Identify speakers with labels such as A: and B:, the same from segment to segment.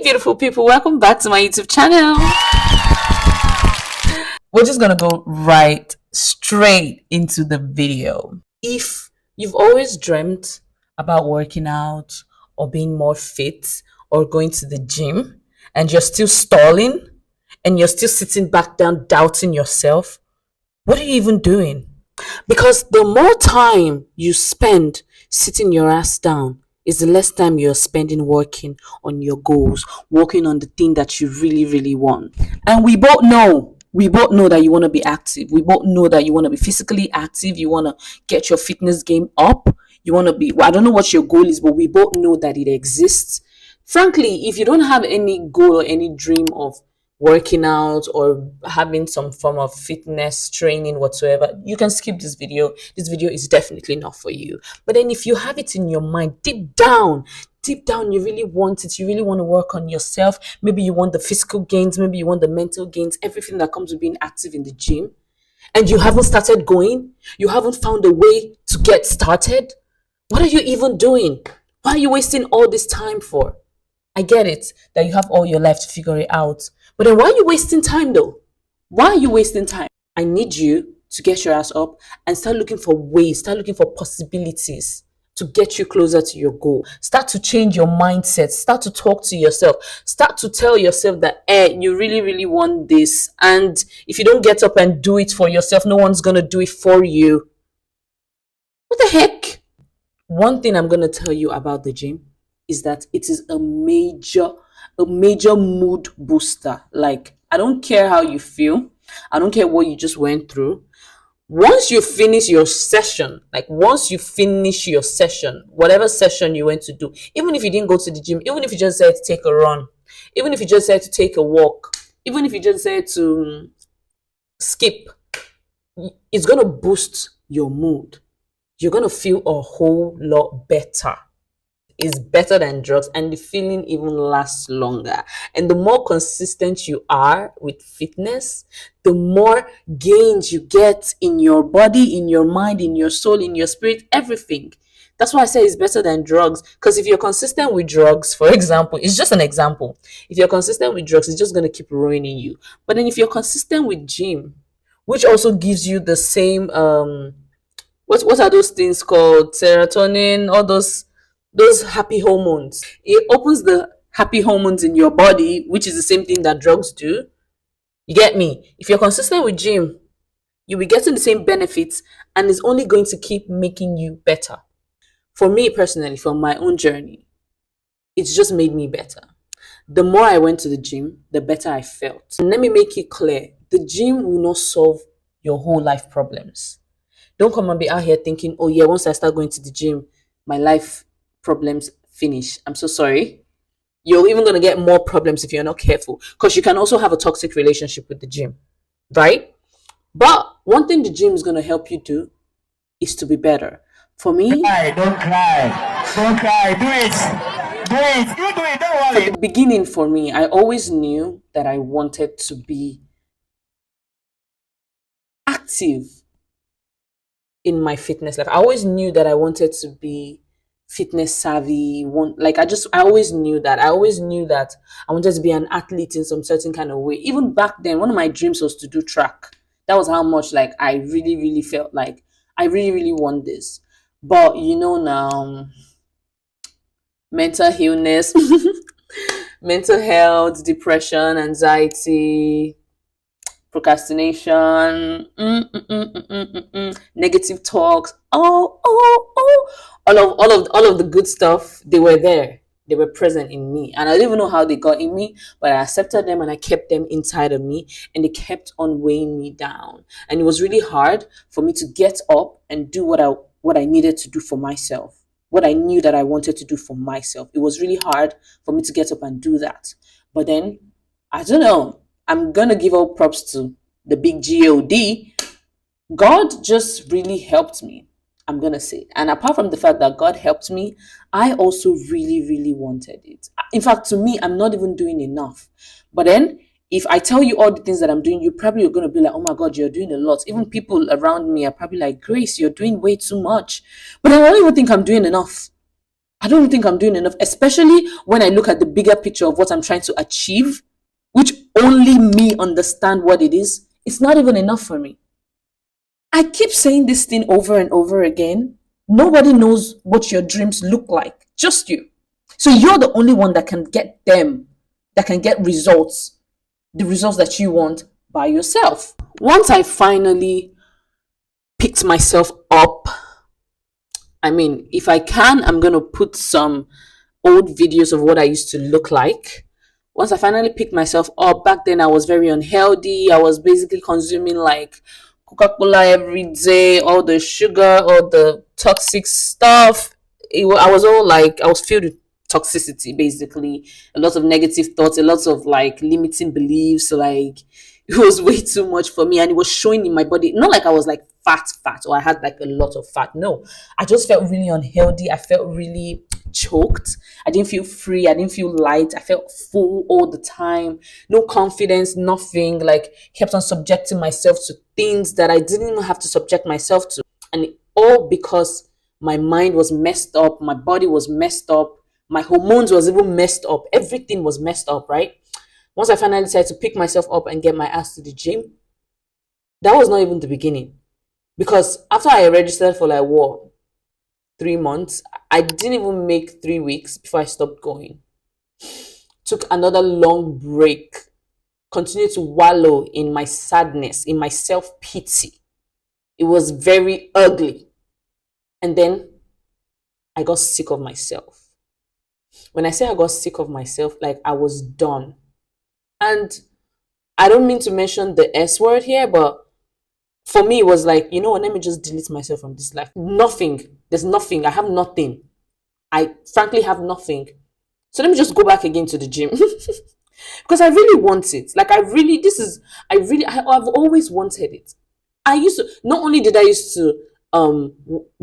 A: Beautiful people, welcome back to my YouTube channel. We're just gonna go right straight into the video. If you've always dreamt about working out or being more fit or going to the gym and you're still stalling and you're still sitting back down doubting yourself, what are you even doing? Because the more time you spend sitting your ass down is the less time you're spending working on your goals, working on the thing that you really, really want. And we both know that you want to be active. We both know that you want to be physically active. You want to get your fitness game up. You want to be, I don't know what your goal is, but we both know that it exists. Frankly, if you don't have any goal or any dream of working out or having some form of fitness training whatsoever, you can skip this video. This video is definitely not for you. But then if you have it in your mind, deep down, you really want it. You really want to work on yourself. Maybe you want the physical gains, maybe you want the mental gains, everything that comes with being active in the gym, and you haven't started going, you haven't found a way to get started. What are you even doing? Why are you wasting all this time for? I get it that you have all your life to figure it out. But then why are you wasting time though? Why are you wasting time? I need you to get your ass up and start looking for ways, start looking for possibilities to get you closer to your goal. Start to change your mindset. Start to talk to yourself. Start to tell yourself that, you really, really want this. And if you don't get up and do it for yourself, no one's going to do it for you. What the heck? One thing I'm going to tell you about the gym is that it is a major mood booster. Like, I don't care how you feel. I don't care what you just went through. Once you finish your session, whatever session you went to do, even if you didn't go to the gym, even if you just said to take a run, even if you just said to take a walk, even if you just said to skip, it's going to boost your mood. You're going to feel a whole lot better. Is better than drugs, and the feeling even lasts longer. And the more consistent you are with fitness, the more gains you get in your body, in your mind, in your soul, in your spirit, everything. That's why I say it's better than drugs. Because if you're consistent with drugs, for example, it's just an example. If you're consistent with drugs, it's just going to keep ruining you. But then if you're consistent with gym, which also gives you the same what are those things called? Serotonin, all those happy hormones. It opens the happy hormones in your body, which is the same thing that drugs do. You get me? If you're consistent with gym, you'll be getting the same benefits, and it's only going to keep making you better. For me personally, from my own journey, it's just made me better. The more I went to the gym, the better I felt. And let me make it clear, the gym will not solve your whole life problems. Don't come and be out here thinking, oh yeah, once I start going to the gym, my life problems finish. I'm so sorry. You're even going to get more problems if you're not careful, because you can also have a toxic relationship with the gym, right? But one thing the gym is going to help you do is to be better. For me,
B: don't cry, do it, you do it, don't worry.
A: At the beginning, for me, I always knew that I wanted to be active in my fitness life. I always knew that I wanted to be fitness savvy. I always knew that. I wanted to be an athlete in some certain kind of way. Even back then, one of my dreams was to do track. That was how much I really, really felt like I really, really want this. But now, mental illness, mental health, depression, anxiety, procrastination, negative talks, all of the good stuff, they were there. They were present in me, and I don't even know how they got in me, but I accepted them and I kept them inside of me, and they kept on weighing me down. And it was really hard for me to get up and do what I needed to do for myself, what I knew that I wanted to do for myself. It was really hard for me to get up and do that. But then, I don't know, I'm gonna give all props to the big God. God just really helped me, I'm gonna say. And apart from the fact that God helped me, I also really, really wanted it. In fact, to me, I'm not even doing enough. But then, if I tell you all the things that I'm doing, you probably are gonna be like, oh my God, you're doing a lot. Even people around me are probably like, Grace, you're doing way too much. But I don't even think I'm doing enough. I don't think I'm doing enough, especially when I look at the bigger picture of what I'm trying to achieve, which only me understand what it is. It's not even enough for me. I keep saying this thing over and over again. Nobody knows what your dreams look like, just you. So you're the only one that can get them, that can get results, the results that you want by yourself. Once I finally picked myself up, I mean, if I can, I'm going to put some old videos of what I used to look like. Once I finally picked myself up, back then I was very unhealthy. I was basically consuming like Coca-Cola every day, all the sugar, all the toxic stuff. I was all like, I was filled with toxicity, basically. A lot of negative thoughts, a lot of like limiting beliefs, like it was way too much for me and it was showing in my body. Not like I was like fat or I had like a lot of fat. No, I just felt really unhealthy. I felt really choked. I didn't feel free. I didn't feel light. I felt full all the time. No confidence, nothing. Like kept on subjecting myself to things that I didn't even have to subject myself to. And all because my mind was messed up, my body was messed up, my hormones was even messed up. Everything was messed up, right? Once I finally decided to pick myself up and get my ass to the gym, that was not even the beginning. Because after I registered for like what, 3 months, I didn't even make 3 weeks before I stopped going. Took another long break, continued to wallow in my sadness, in my self-pity. It was very ugly. And then I got sick of myself. When I say I got sick of myself, like I was done. And I don't mean to mention the S word here, but for me, it was like, you know what, let me just delete myself from this life. Nothing. There's nothing. I have nothing. I frankly have nothing. So let me just go back again to the gym. Because I really want it. Like I've always wanted it. I used to, not only did I used to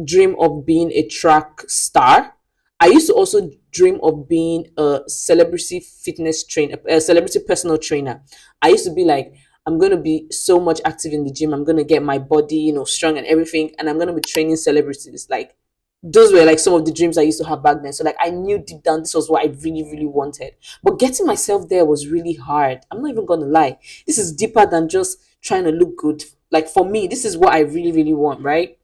A: dream of being a track star, I used to also dream of being a celebrity fitness trainer, a celebrity personal trainer. I used to be like, I'm going to be so much active in the gym. I'm going to get my body, strong and everything. And I'm going to be training celebrities. Like, those were like some of the dreams I used to have back then. So, like, I knew deep down this was what I really, really wanted. But getting myself there was really hard. I'm not even going to lie. This is deeper than just trying to look good. Like, for me, this is what I really, really want, right?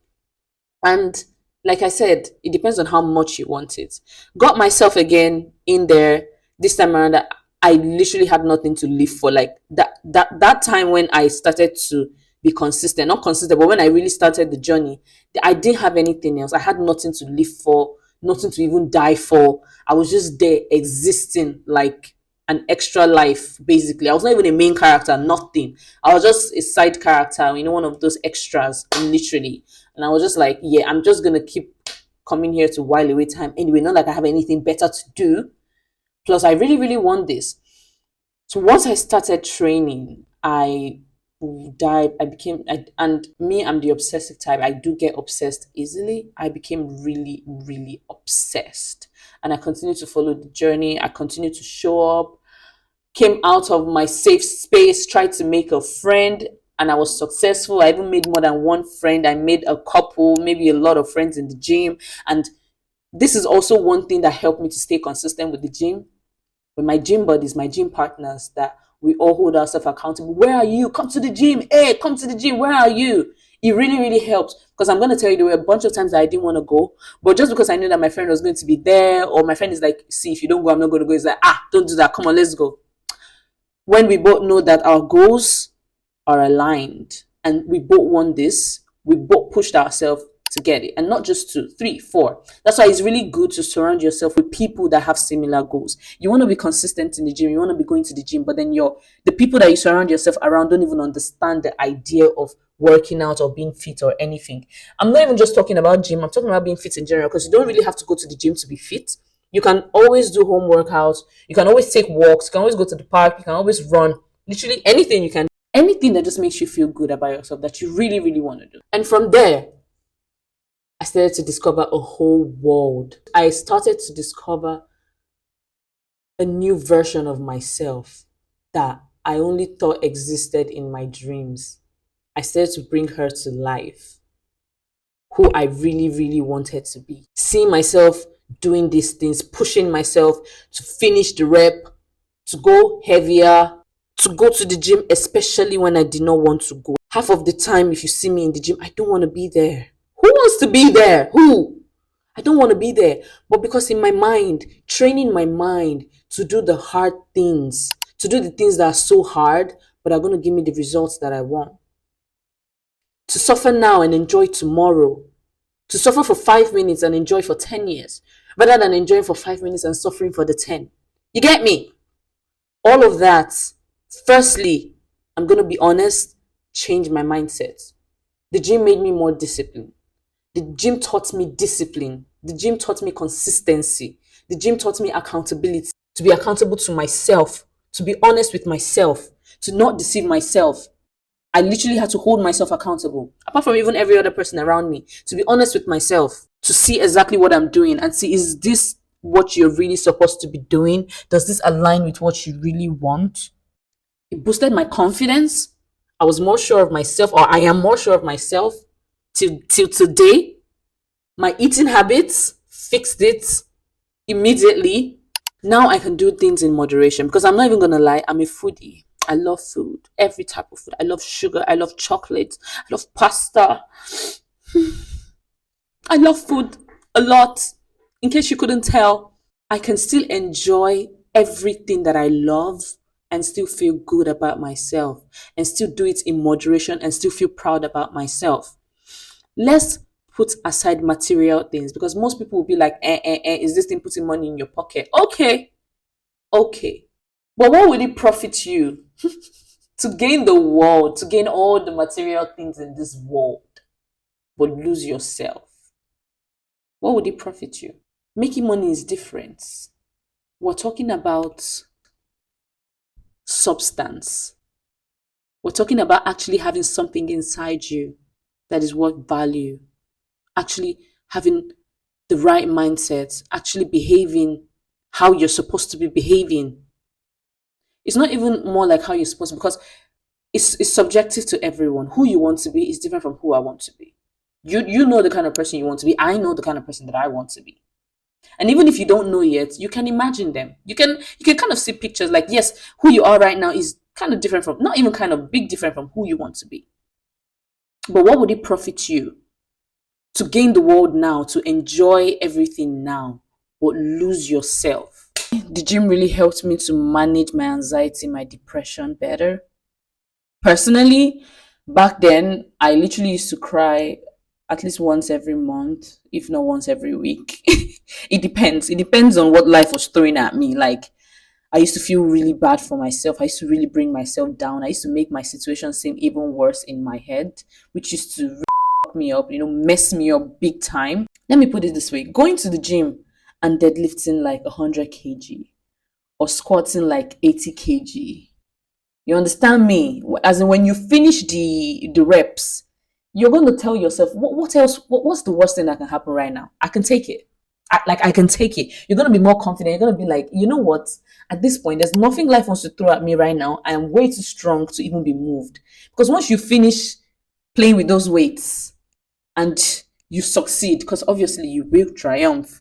A: And like I said, it depends on how much you want it. Got myself again in there this time around. I literally had nothing to live for. Like that time when I started to be consistent, not consistent, but when I really started the journey, I didn't have anything else. I had nothing to live for, nothing to even die for. I was just there existing like an extra life, basically. I was not even a main character, nothing. I was just a side character, one of those extras, literally. And I was just like, yeah, I'm just gonna keep coming here to while away time anyway. Not like I have anything better to do. Plus, I really, really want this. So once I started training, I died. And me, I'm the obsessive type. I do get obsessed easily. I became really, really obsessed. And I continued to follow the journey. I continued to show up, came out of my safe space, tried to make a friend, and I was successful. I even made more than one friend. I made a couple, maybe a lot of friends in the gym. And this is also one thing that helped me to stay consistent with the gym. With my gym buddies, my gym partners, that we all hold ourselves accountable. Where are you? Come to the gym. Hey, come to the gym. Where are you? It really, really helps. Because I'm going to tell you, there were a bunch of times that I didn't want to go. But just because I knew that my friend was going to be there, or my friend is like, see, if you don't go, I'm not going to go. It's like, don't do that. Come on, let's go. When we both know that our goals are aligned and we both want this, we both pushed ourselves to get it, and not just 2, 3, 4. That's why it's really good to surround yourself with people that have similar goals. You want to be consistent in the gym, you want to be going to the gym, but then the people that you surround yourself around don't even understand the idea of working out or being fit or anything. I'm not even just talking about gym, I'm talking about being fit in general, because you don't really have to go to the gym to be fit. You can always do home workouts, you can always take walks, you can always go to the park, you can always run. Literally anything you can, anything that just makes you feel good about yourself that you really, really want to do. And from there, I started to discover a whole world. I started to discover a new version of myself that I only thought existed in my dreams. I started to bring her to life, who I really, really wanted to be. Seeing myself doing these things, pushing myself to finish the rep, to go heavier, to go to the gym, especially when I did not want to go. Half of the time, if you see me in the gym, I don't want to be there. Who wants to be there? Who? I don't want to be there. But because in my mind, training my mind to do the hard things, to do the things that are so hard, but are going to give me the results that I want. To suffer now and enjoy tomorrow. To suffer for 5 minutes and enjoy for 10 years, rather than enjoying for 5 minutes and suffering for the 10. You get me? All of that, firstly, I'm going to be honest, change my mindset. The gym made me more disciplined. The gym taught me discipline. The gym taught me consistency. The gym taught me accountability, to be accountable to myself, to be honest with myself, to not deceive myself. I literally had to hold myself accountable, apart from even every other person around me, to be honest with myself, to see exactly what I'm doing and see, is this what you're really supposed to be doing? Does this align with what you really want? It boosted my confidence. I was more sure of myself, or I am more sure of myself till today. My eating habits fixed it immediately. Now I can do things in moderation, because I'm not even gonna lie, I'm a foodie. I love food, every type of food. I love sugar, I love chocolate, I love pasta. I love food a lot. In case you couldn't tell, I can still enjoy everything that I love and still feel good about myself, and still do it in moderation and still feel proud about myself. Let's put aside material things, because most people will be like, is this thing putting money in your pocket? Okay, okay. But what would it profit you to gain the world, to gain all the material things in this world, but lose yourself? What would it profit you? Making money is different. We're talking about substance. We're talking about actually having something inside you that is worth value. Actually having the right mindset, actually behaving how you're supposed to be behaving. It's not even more like how you're supposed to, because it's subjective to everyone. Who you want to be is different from who I want to be. You know the kind of person you want to be. I know the kind of person that I want to be. And even if you don't know yet, you can imagine them. You can kind of see pictures, like, yes, who you are right now is kind of different from, not even kind of big different from who you want to be. But what would it profit you to gain the world now, to enjoy everything now, but lose yourself? The gym really helped me to manage my anxiety, my depression better. Personally, back then, I literally used to cry at least once every month, if not once every week. It depends. It depends on what life was throwing at me. Like, I used to feel really bad for myself. I used to really bring myself down. I used to make my situation seem even worse in my head, which used to really fuck me up, mess me up big time. Let me put it this way: going to the gym and deadlifting like 100 kg or squatting like 80 kg. You understand me? As in, when you finish the reps, you're going to tell yourself, what else? What's the worst thing that can happen right now? I can take it. I can take it. You're going to be more confident. You're going to be like, you know what? At this point, there's nothing life wants to throw at me right now. I am way too strong to even be moved. Because once you finish playing with those weights and you succeed, because obviously you will triumph.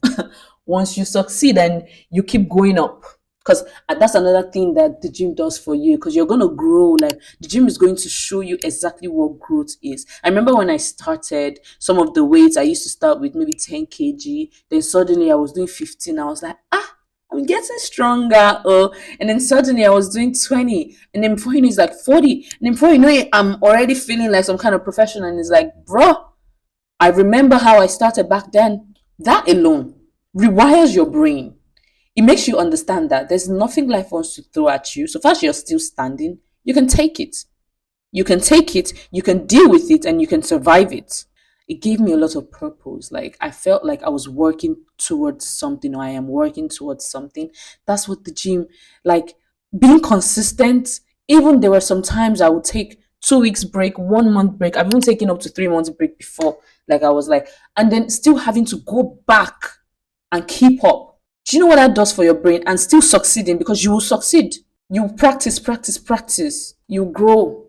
A: Once you succeed and you keep going up, because that's another thing that the gym does for you, because you're going to grow. Like, the gym is going to show you exactly what growth is. I remember when I started, some of the weights I used to start with maybe 10 kg, then suddenly I was doing 15. I was like, I'm getting stronger. And then suddenly I was doing 20, and then before you know, it's like 40, and then before you know it, I'm already feeling like some kind of professional. And it's like, bro, I remember how I started back then. That alone rewires your brain. It makes you understand that there's nothing life wants to throw at you. So far as you're still standing, you can take it. You can take it, you can deal with it, and you can survive it. It gave me a lot of purpose. Like, I felt like I was working towards something, or I am working towards something. That's what the gym, like, being consistent. Even there were some times I would take 2 weeks break, 1 month break. I've even taken up to 3 months break before. Like, I was like, and then still having to go back and keep up. Do you know what that does for your brain? And still succeeding, because you will succeed. You practice, practice, practice. You grow.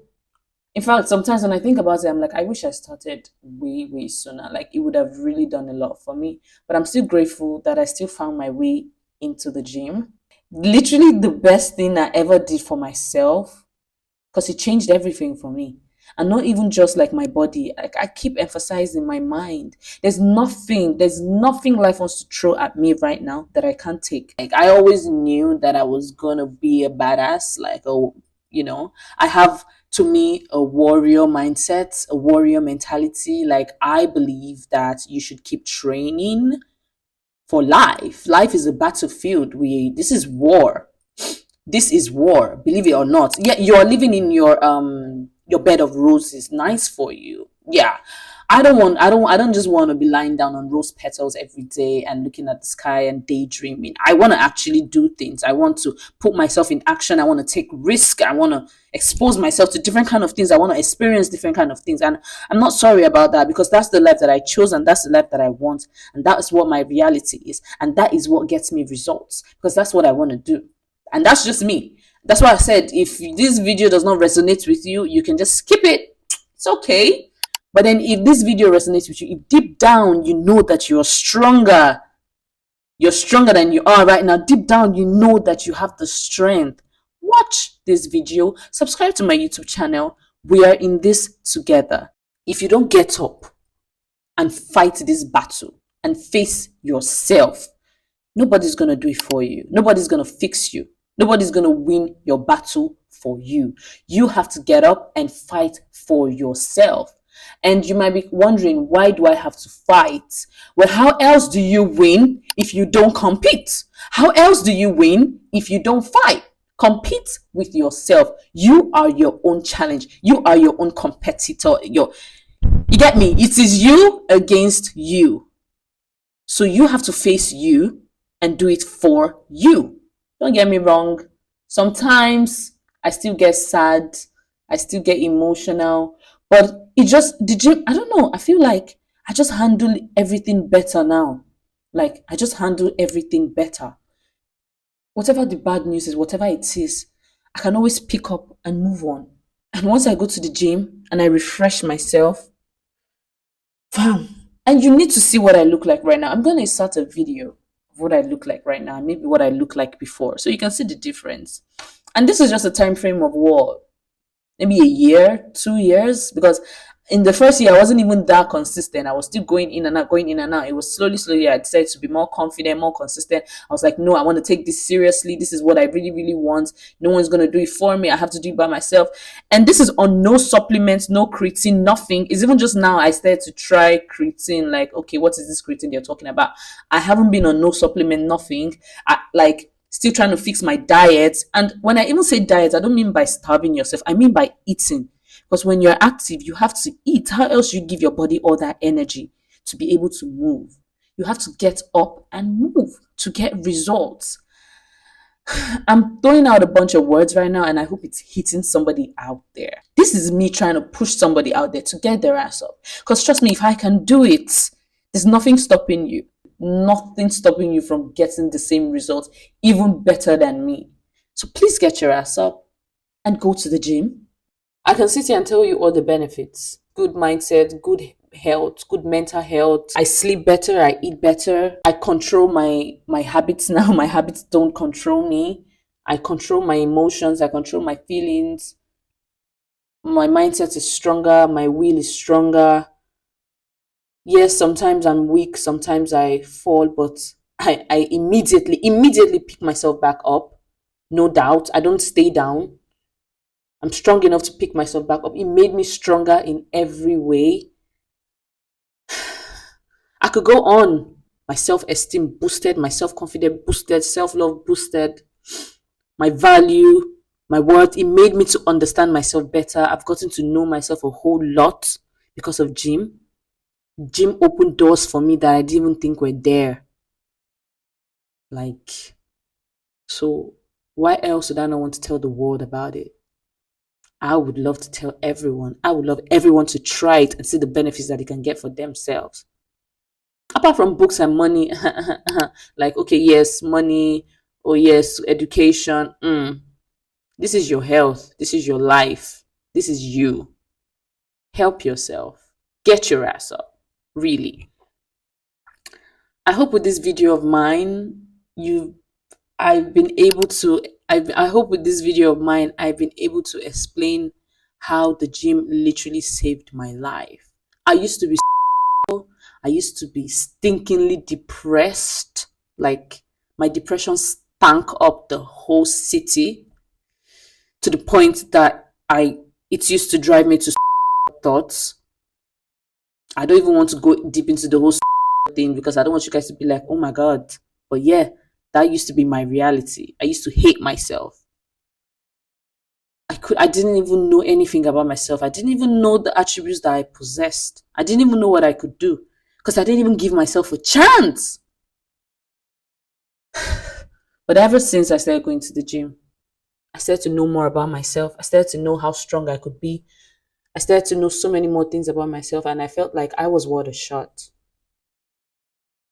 A: In fact, sometimes when I think about it, I'm like, I wish I started way, way sooner. Like, it would have really done a lot for me. But I'm still grateful that I still found my way into the gym. Literally, the best thing I ever did for myself, because it changed everything for me. And not even just like my body. Like, I keep emphasizing my mind. There's nothing life wants to throw at me right now that I can't take. Like, I always knew that I was gonna be a badass. Like, oh, I have, to me, a warrior mindset, a warrior mentality. Like, I believe that you should keep training for life. Life is a battlefield. This is war. This is war, believe it or not. Yeah, you're living in your bed of roses. Nice for you. Yeah. I don't just want to be lying down on rose petals every day and looking at the sky and daydreaming. I want to actually do things. I want to put myself in action. I want to take risk. I want to expose myself to different kind of things. I want to experience different kind of things. And I'm not sorry about that, because that's the life that I chose and that's the life that I want. And that is what my reality is. And that is what gets me results, because that's what I want to do. And that's just me. That's why I said, if this video does not resonate with you, you can just skip it. It's okay. But then if this video resonates with you, if deep down you know that you're stronger than you are right now, deep down you know that you have the strength, watch this video, subscribe to my YouTube channel. We are in this together. If you don't get up and fight this battle and face yourself, nobody's going to do it for you. Nobody's going to fix you. Nobody's going to win your battle for you. You have to get up and fight for yourself. And you might be wondering, why do I have to fight? Well, how else do you win if you don't compete? How else do you win if you don't fight? Compete with yourself. You are your own challenge. You are your own competitor. You get me? It is you against you. So you have to face you and do it for you. Don't get me wrong. Sometimes I still get sad. I still get emotional. But the gym, I don't know. I feel like I just handle everything better now. Like, I just handle everything better. Whatever the bad news is, whatever it is, I can always pick up and move on. And once I go to the gym and I refresh myself, fam, and you need to see what I look like right now. I'm going to start a video of what I look like right now, maybe what I look like before, so you can see the difference. And this is just a time frame of what? Maybe a year, 2 years, because in the first year I wasn't even that consistent. I was still going in and out, going in and out. It was slowly I decided to be more confident, more consistent. I was like, no, I want to take this seriously. This is what I really, really want. No one's going to do it for me. I have to do it by myself. And this is on no supplements, no creatine, nothing. It's even just now I started to try creatine. Like, okay, what is this creatine they're talking about? I haven't been on no supplement, nothing. Still trying to fix my diet. And when I even say diet, I don't mean by starving yourself. I mean by eating. Because when you're active, you have to eat. How else you give your body all that energy to be able to move? You have to get up and move to get results. I'm throwing out a bunch of words right now, and I hope it's hitting somebody out there. This is me trying to push somebody out there to get their ass up. Because trust me, if I can do it, there's nothing stopping you. Nothing stopping you from getting the same results, even better than me. So please get your ass up and go to the gym. I can sit here and tell you all the benefits. Good mindset, good health, good mental health. I sleep better, I eat better. I control my habits now. My habits don't control me. I control my emotions, I control my feelings. My mindset is stronger, my will is stronger. Yes, sometimes I'm weak, sometimes I fall, but I immediately pick myself back up. No doubt. I don't stay down. I'm strong enough to pick myself back up. It made me stronger in every way. I could go on. My self-esteem boosted, my self-confidence boosted, self-love boosted, my value, my worth. It made me to understand myself better. I've gotten to know myself a whole lot because of gym. Gym opened doors for me that I didn't even think were there. Like, so why else would I not want to tell the world about it? I would love to tell everyone. I would love everyone to try it and see the benefits that they can get for themselves. Apart from books and money, like, okay, yes, money, oh yes, education. This is your health. This is your life. This is you. Help yourself. Get your ass up. Really. I hope with this video of mine, I've been able to, I hope with this video of mine, I've been able to explain how the gym literally saved my life. I used to be stinkingly depressed. Like, my depression stank up the whole city to the point that it used to drive me to thoughts. I don't even want to go deep into the whole thing because I don't want you guys to be like, oh my God. But yeah, that used to be my reality. I used to hate myself. I didn't even know anything about myself. I didn't even know the attributes that I possessed. I didn't even know what I could do because I didn't even give myself a chance. But ever since I started going to the gym, I started to know more about myself. I started to know how strong I could be. I started to know so many more things about myself, and I felt like I was worth a shot.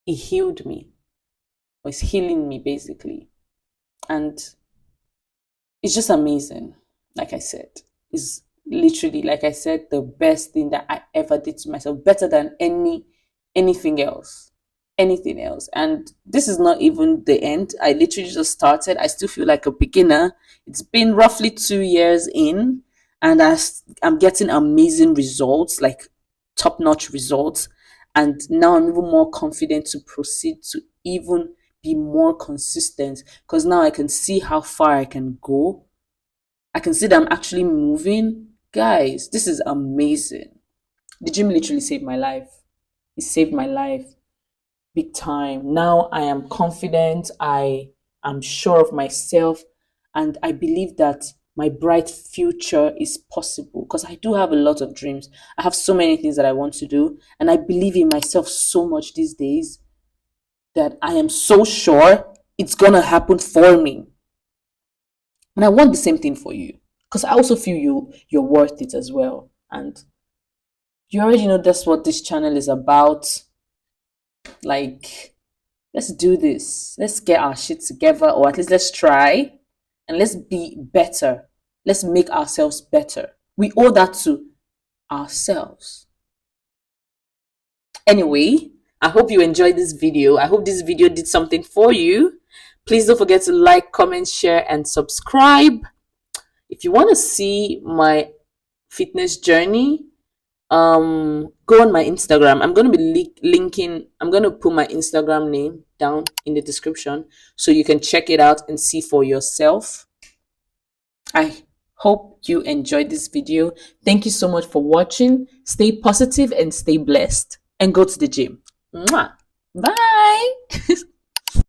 A: It healed me. Or it's healing me, basically. And it's just amazing. Like I said, it's literally, like I said, the best thing that I ever did to myself, better than anything else. Anything else. And this is not even the end. I literally just started. I still feel like a beginner. It's been roughly 2 years in, and I'm getting amazing results, like top-notch results. And now I'm even more confident to proceed to even be more consistent, because now I can see how far I can go. I can see that I'm actually moving. Guys, this is amazing. The gym literally saved my life. It saved my life big time. Now I am confident. I am sure of myself. And I believe that my bright future is possible because I do have a lot of dreams. I have so many things that I want to do. And I believe in myself so much these days that I am so sure it's going to happen for me. And I want the same thing for you because I also feel you're worth it as well. And you already know that's what this channel is about. Like, let's do this. Let's get our shit together, or at least let's try, and let's be better. Let's make ourselves better. We owe that to ourselves. Anyway, I hope you enjoyed this video. I hope this video did something for you. Please don't forget to like, comment, share, and subscribe. If you want to see my fitness journey, go on my Instagram. I'm going to be linking, I'm going to put my Instagram name down in the description so you can check it out and see for yourself. I hope you enjoyed this video. Thank you so much for watching. Stay positive and stay blessed, and go to the gym. Mwah. Bye.